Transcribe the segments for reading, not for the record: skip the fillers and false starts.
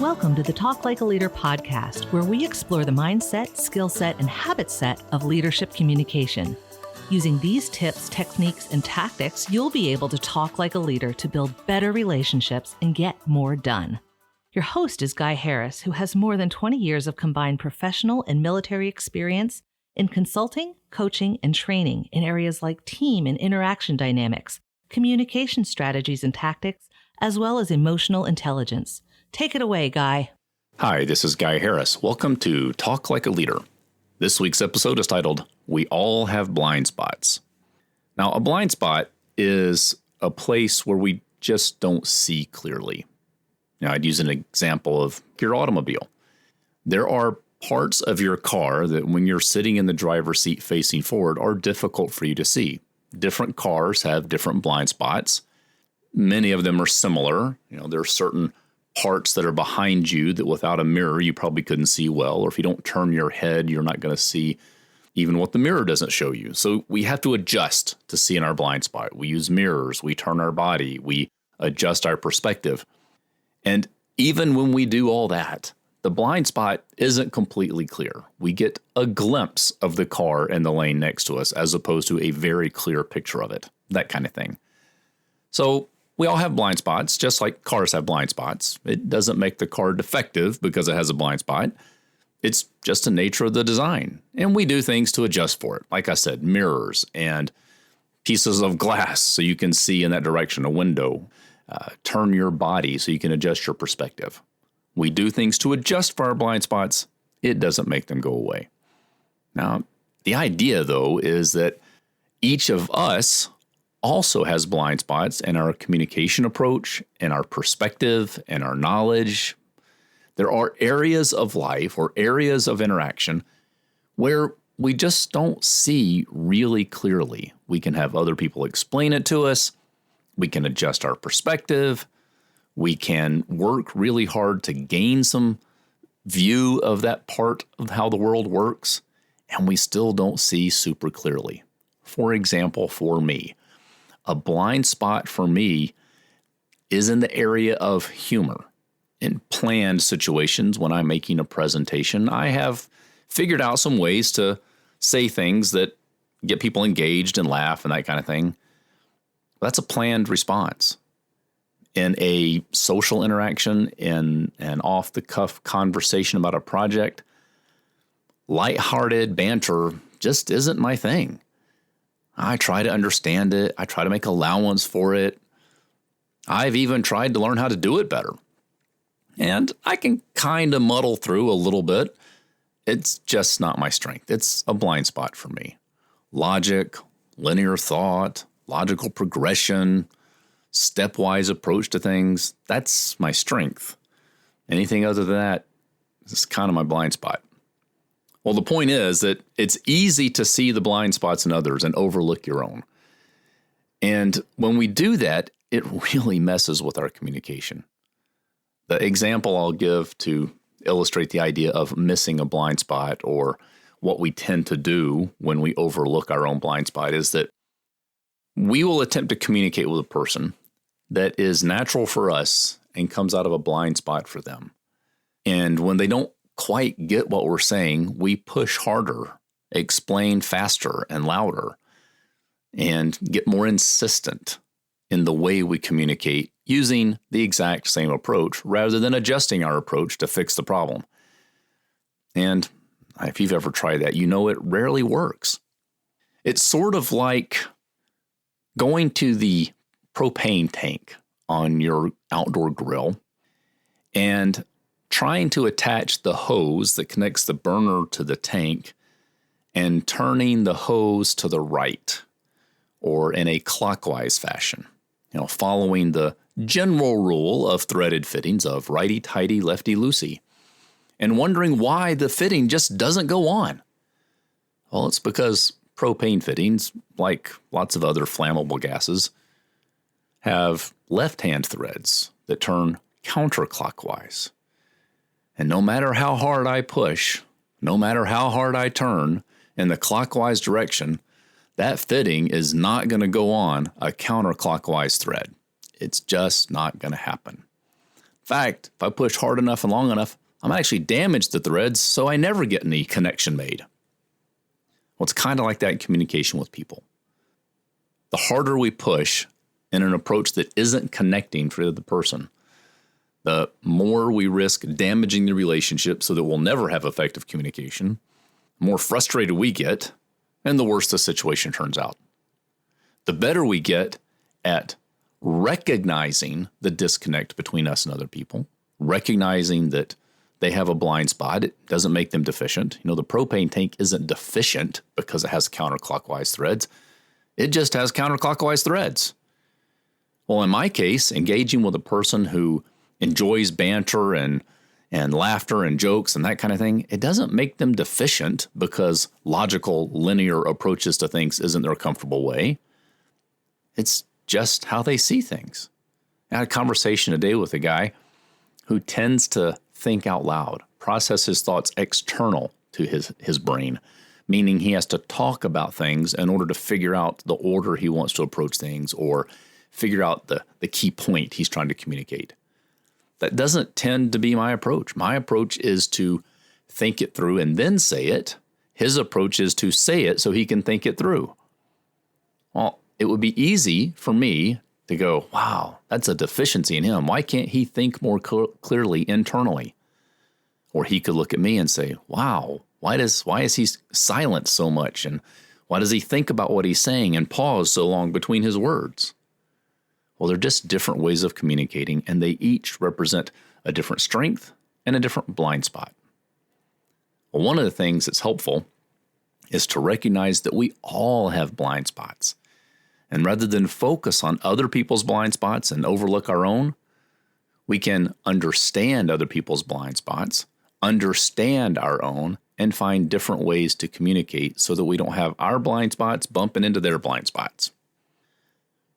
Welcome to the Talk Like a Leader podcast, where we explore the mindset, skill set, and habit set of leadership communication. Using these tips, techniques, and tactics, you'll be able to talk like a leader to build better relationships and get more done. Your host is Guy Harris, who has more than 20 years of combined professional and military experience in consulting, coaching, and training in areas like team and interaction dynamics, communication strategies and tactics, as well as emotional intelligence. Take it away, Guy. Hi, this is Guy Harris. Welcome to Talk Like a Leader. This week's episode is titled, We All Have Blind Spots. Now, a blind spot is a place where we just don't see clearly. Now, I'd use an example of your automobile. There are parts of your car that when you're sitting in the driver's seat facing forward are difficult for you to see. Different cars have different blind spots. Many of them are similar. There are certain parts that are behind you that without a mirror you probably couldn't see well, or if you don't turn your head, you're not going to see even what the mirror doesn't show you. So we have to adjust to see in our blind spot. We use mirrors, we turn our body, we adjust our perspective. And even when we do all that, the blind spot isn't completely clear. We get a glimpse of the car in the lane next to us as opposed to a very clear picture of it, that kind of thing. So we all have blind spots, just like cars have blind spots. It doesn't make the car defective because it has a blind spot. It's just the nature of the design. And we do things to adjust for it. Like I said, mirrors and pieces of glass so you can see in that direction, a window. Turn your body so you can adjust your perspective. We do things to adjust for our blind spots. It doesn't make them go away. Now, the idea, though, is that each of us also has blind spots in our communication approach, in our perspective, and our knowledge. There are areas of life or areas of interaction where we just don't see really clearly. We can have other people explain it to us. We can adjust our perspective. We can work really hard to gain some view of that part of how the world works, and we still don't see super clearly. For example, for me, a blind spot for me is in the area of humor. In planned situations, when I'm making a presentation, I have figured out some ways to say things that get people engaged and laugh and that kind of thing. That's a planned response. In a social interaction, in an off-the-cuff conversation about a project, lighthearted banter just isn't my thing. I try to understand it. I try to make allowance for it. I've even tried to learn how to do it better. And I can kind of muddle through a little bit. It's just not my strength. It's a blind spot for me. Logic, linear thought, logical progression, stepwise approach to things, that's my strength. Anything other than that is kind of my blind spot. Well, the point is that it's easy to see the blind spots in others and overlook your own. And when we do that, it really messes with our communication. The example I'll give to illustrate the idea of missing a blind spot or what we tend to do when we overlook our own blind spot is that we will attempt to communicate with a person that is natural for us and comes out of a blind spot for them. And when they don't quite get what we're saying, we push harder, explain faster and louder, and get more insistent in the way we communicate using the exact same approach rather than adjusting our approach to fix the problem. And if you've ever tried that, you know it rarely works. It's sort of like going to the propane tank on your outdoor grill and trying to attach the hose that connects the burner to the tank and turning the hose to the right or in a clockwise fashion, following the general rule of threaded fittings of righty-tighty, lefty-loosey, and wondering why the fitting just doesn't go on. Well, it's because propane fittings, like lots of other flammable gases, have left-hand threads that turn counterclockwise. And no matter how hard I push, no matter how hard I turn in the clockwise direction, that fitting is not going to go on a counterclockwise thread. It's just not going to happen. In fact, if I push hard enough and long enough, I might actually damage the threads so I never get any connection made. Well, it's kind of like that in communication with people. The harder we push in an approach that isn't connecting for the person, the more we risk damaging the relationship so that we'll never have effective communication, the more frustrated we get, and the worse the situation turns out. The better we get at recognizing the disconnect between us and other people, recognizing that they have a blind spot, it doesn't make them deficient. The propane tank isn't deficient because it has counterclockwise threads. It just has counterclockwise threads. Well, in my case, engaging with a person who enjoys banter and laughter and jokes and that kind of thing, it doesn't make them deficient because logical, linear approaches to things isn't their comfortable way. It's just how they see things. I had a conversation today with a guy who tends to think out loud, process his thoughts external to his brain, meaning he has to talk about things in order to figure out the order he wants to approach things or figure out the key point he's trying to communicate. That doesn't tend to be my approach. My approach is to think it through and then say it. His approach is to say it so he can think it through. Well, it would be easy for me to go, wow, that's a deficiency in him. Why can't he think more clearly internally? Or he could look at me and say, wow, why is he silent so much? And why does he think about what he's saying and pause so long between his words? Well, they're just different ways of communicating, and they each represent a different strength and a different blind spot. Well, one of the things that's helpful is to recognize that we all have blind spots. And rather than focus on other people's blind spots and overlook our own, we can understand other people's blind spots, understand our own, and find different ways to communicate so that we don't have our blind spots bumping into their blind spots.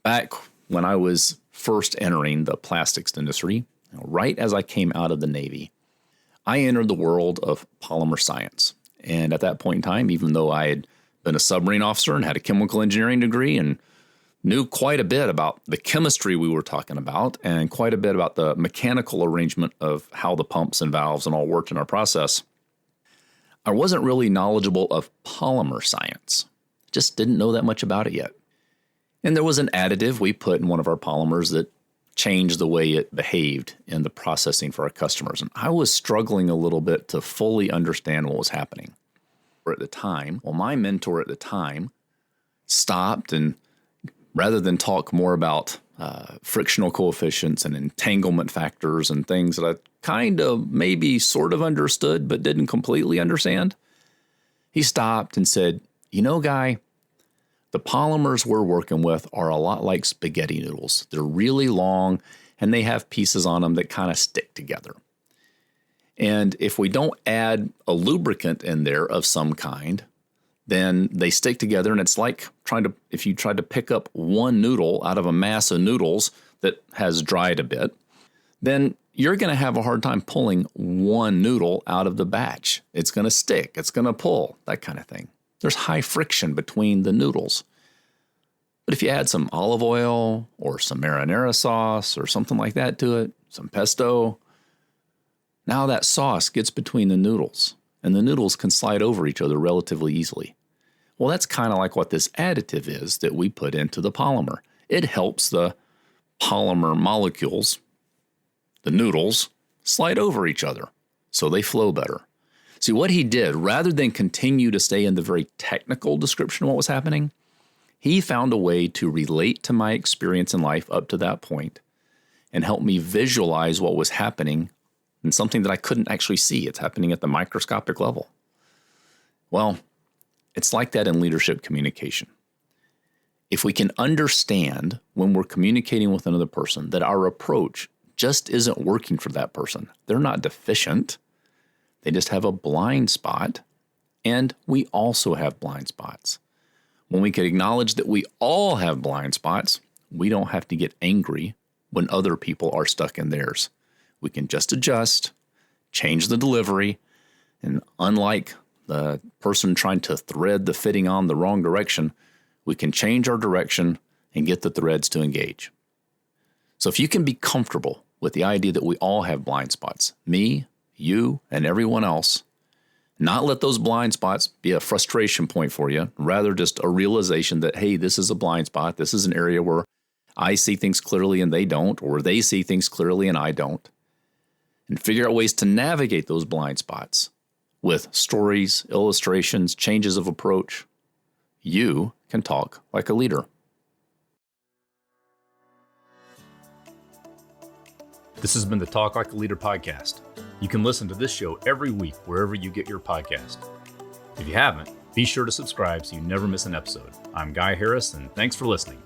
Back when I was first entering the plastics industry, right as I came out of the Navy, I entered the world of polymer science. And at that point in time, even though I had been a submarine officer and had a chemical engineering degree and knew quite a bit about the chemistry we were talking about and quite a bit about the mechanical arrangement of how the pumps and valves and all worked in our process, I wasn't really knowledgeable of polymer science. Just didn't know that much about it yet. And there was an additive we put in one of our polymers that changed the way it behaved in the processing for our customers. And I was struggling a little bit to fully understand what was happening. At the time, my mentor at the time stopped, and rather than talk more about frictional coefficients and entanglement factors and things that I kind of maybe sort of understood but didn't completely understand, he stopped and said, Guy, the polymers we're working with are a lot like spaghetti noodles. They're really long, and they have pieces on them that kind of stick together. And if we don't add a lubricant in there of some kind, then they stick together, and it's like if you tried to pick up one noodle out of a mass of noodles that has dried a bit, then you're going to have a hard time pulling one noodle out of the batch. It's going to stick, it's going to pull, that kind of thing. There's high friction between the noodles. But if you add some olive oil or some marinara sauce or something like that to it, some pesto, now that sauce gets between the noodles, and the noodles can slide over each other relatively easily. Well, that's kind of like what this additive is that we put into the polymer. It helps the polymer molecules, the noodles, slide over each other so they flow better. See, what he did, rather than continue to stay in the very technical description of what was happening, he found a way to relate to my experience in life up to that point and help me visualize what was happening in something that I couldn't actually see. It's happening at the microscopic level. Well, it's like that in leadership communication. If we can understand when we're communicating with another person that our approach just isn't working for that person, they're not deficient, they just have a blind spot, and we also have blind spots. When we can acknowledge that we all have blind spots, we don't have to get angry when other people are stuck in theirs. We can just adjust, change the delivery, and unlike the person trying to thread the fitting on the wrong direction, we can change our direction and get the threads to engage. So if you can be comfortable with the idea that we all have blind spots. Me, you, and everyone else. Not let those blind spots be a frustration point for you. Rather, just a realization that, hey, this is a blind spot. This is an area where I see things clearly and they don't, or they see things clearly and I don't. And figure out ways to navigate those blind spots with stories, illustrations, changes of approach. You can talk like a leader. This has been the Talk Like a Leader podcast. You can listen to this show every week wherever you get your podcast. If you haven't, be sure to subscribe so you never miss an episode. I'm Guy Harris, and thanks for listening.